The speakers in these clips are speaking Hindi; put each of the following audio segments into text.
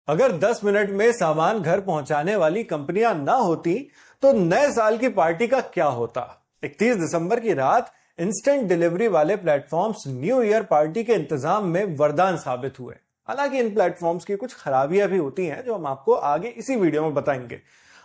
अगर 10 मिनट में सामान घर पहुंचाने वाली कंपनियां ना होती तो नए साल की पार्टी का क्या होता। 31 दिसंबर की रात इंस्टेंट डिलीवरी वाले प्लेटफॉर्म्स न्यू ईयर पार्टी के इंतजाम में वरदान साबित हुए। हालांकि इन प्लेटफॉर्म्स की कुछ खराबियां भी होती हैं जो हम आपको आगे इसी वीडियो में बताएंगे,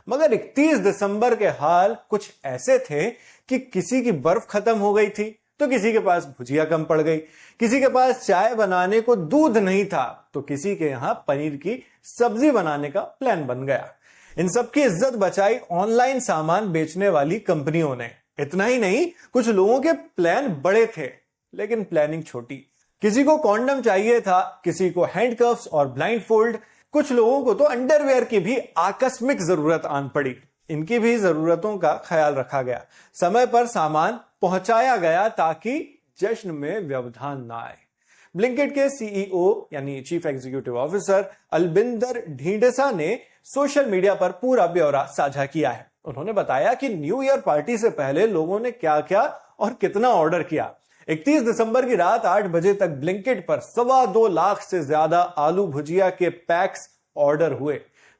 मगर 31 दिसंबर के हाल कुछ ऐसे थे कि किसी की बर्फ खत्म हो गई थी तो किसी के पास भुजिया कम पड़ गई, किसी के पास चाय बनाने को दूध नहीं था तो किसी के यहां पनीर की सब्जी बनाने का प्लान बन गया। इन सब की इज्जत बचाई ऑनलाइन सामान बेचने वाली कंपनियों ने। इतना ही नहीं, कुछ लोगों के प्लान बड़े थे लेकिन प्लानिंग छोटी। किसी को कॉन्डम चाहिए था, किसी को हैंडकफ्स और ब्लाइंडफोल्ड, कुछ लोगों को तो अंडरवेयर की भी आकस्मिक जरूरत आन पड़ी। इनकी भी जरूरतों का ख्याल रखा गया, समय पर सामान पहुंचाया गया ताकि जश्न में व्यवधान ना आए। ब्लिंकिट के सीईओ यानी chief executive officer Albinder Dhindsa ने सोशल मीडिया पर पूरा ब्यौरा साझा किया है। उन्होंने बताया कि न्यू ईयर पार्टी से पहले लोगों ने क्या क्या और कितना ऑर्डर किया। 31 दिसंबर की रात 8 बजे तक ब्लिंकिट पर 2.25 लाख से ज्यादा आलू भुजिया के पैक्स ऑर्डर हुए,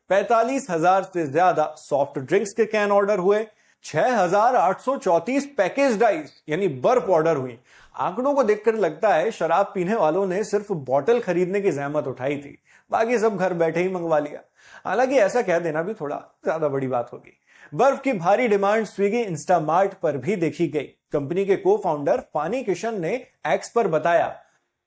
45,000 से ज्यादा सॉफ्ट ड्रिंक्स के कैन ऑर्डर हुए, 6,834 पैकेज्ड आइस यानी बर्फ ऑर्डर हुई। आंकड़ों को देखकर लगता है शराब पीने वालों ने सिर्फ बोतल खरीदने की जहमत उठाई थी, बाकी सब घर बैठे ही मंगवा लिया। हालांकि ऐसा कह देना भी थोड़ा ज्यादा बड़ी बात होगी। बर्फ की भारी डिमांड स्विगी इंस्टामार्ट पर भी देखी गई। कंपनी के को फाउंडर फानी किशन ने एक्स पर बताया,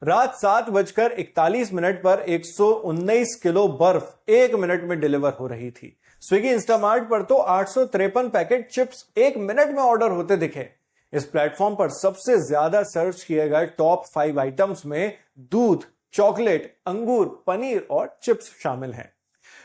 रात 7:41 पर 119 किलो बर्फ 1 मिनट में डिलीवर हो रही थी। स्विगी इंस्टामार्ट पर तो 853 पैकेट चिप्स 1 मिनट में ऑर्डर होते दिखे। इस प्लेटफॉर्म पर सबसे ज्यादा सर्च किए गए टॉप 5 आइटम्स में दूध, चॉकलेट, अंगूर, पनीर और चिप्स शामिल हैं।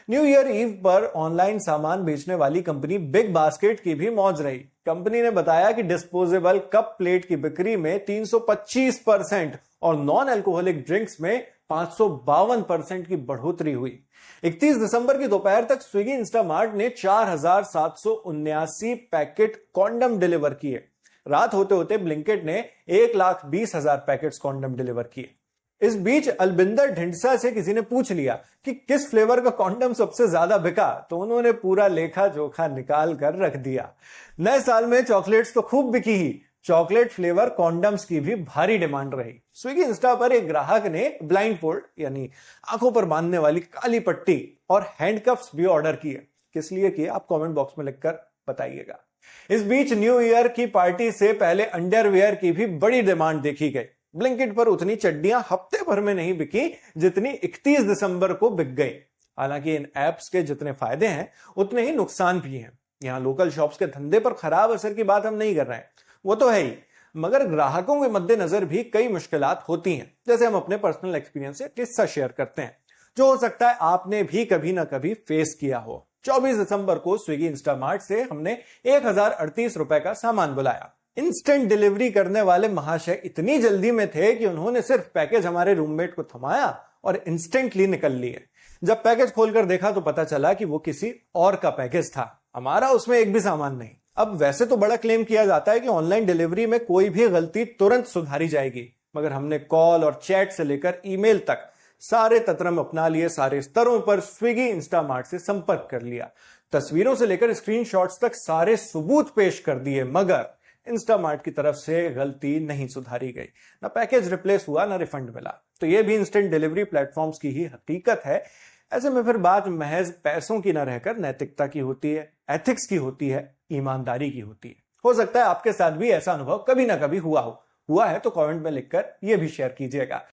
न्यू ईयर ईव पर ऑनलाइन सामान बेचने वाली कंपनी बिग बास्केट की भी मौज रही। कंपनी ने बताया कि डिस्पोजेबल कप प्लेट की बिक्री में 325% और नॉन अल्कोहलिक ड्रिंक्स में 552% की बढ़ोतरी हुई। 31 दिसंबर की दोपहर तक स्विगी इंस्टामार्ट ने 4,779 पैकेट कॉन्डम डिलीवर किए। रात होते होते ब्लिंकिट ने 1,20,000 पैकेट्स कॉन्डम डिलीवर किए। इस बीच अलबिंदर ढींढसा से किसी ने पूछ लिया कि किस फ्लेवर का कॉन्डम सबसे ज्यादा बिका, तो उन्होंने पूरा लेखा जोखा निकाल कर रख दिया। नए साल में चॉकलेट्स तो खूब बिकी ही, चॉकलेट फ्लेवर कॉन्डम्स की भी भारी डिमांड रही। स्विगी इंस्टा पर एक ग्राहक ने ब्लाइंडफोल्ड यानी आंखों पर बांधने वाली काली पट्टी और हैंडकफ्स भी ऑर्डर किए। किस लिए किए आप कमेंट बॉक्स में लिखकर बताइएगा। इस बीच न्यू ईयर की पार्टी से पहले अंडरवेयर की भी बड़ी डिमांड देखी गई। ब्लिंकिट पर उतनी चड्डियां हफ्ते भर में नहीं बिकी जितनी 31 दिसंबर को बिक गई। हालांकि इन एप्स के जितने फायदे हैं उतने ही नुकसान भी हैं। यहां लोकल शॉप्स के धंधे पर खराब असर की बात हम नहीं कर रहे हैं, वो तो है ही, मगर ग्राहकों के मद्देनजर भी कई मुश्किलात होती हैं। जैसे हम अपने पर्सनल एक्सपीरियंस से किस्सा शेयर करते हैं जो हो सकता है आपने भी कभी ना कभी फेस किया हो। 24 दिसंबर को स्विगी इंस्टामार्ट से हमने 1,038 रुपए का सामान बुलाया। इंस्टेंट डिलीवरी करने वाले महाशय इतनी जल्दी में थे कि उन्होंने सिर्फ पैकेज हमारे रूममेट को थमाया और इंस्टेंटली निकल लिए। जब पैकेज खोलकर देखा तो पता चला कि वो किसी और का पैकेज था, हमारा उसमें एक भी सामान नहीं। अब वैसे तो बड़ा क्लेम किया जाता है कि ऑनलाइन डिलीवरी में कोई भी गलती तुरंत सुधारी जाएगी, मगर हमने कॉल और चैट से लेकर ईमेल तक सारे तंत्र अपना लिए। सारे स्तरों पर स्विगी इंस्टामार्ट से संपर्क कर लिया, तस्वीरों से लेकर स्क्रीनशॉट्स तक सारे सबूत पेश कर दिए, मगर इंस्टामार्ट की तरफ से गलती नहीं सुधारी गई। ना पैकेज रिप्लेस हुआ, ना रिफंड मिला। तो ये भी इंस्टेंट डिलीवरी प्लेटफॉर्म्स की ही हकीकत है। ऐसे में फिर बात महज पैसों की ना रहकर नैतिकता की होती है, एथिक्स की होती है, ईमानदारी की होती है। हो सकता है आपके साथ भी ऐसा अनुभव कभी ना कभी हुआ हो। हुआ है तो कमेंट में लिखकर यह भी शेयर कीजिएगा।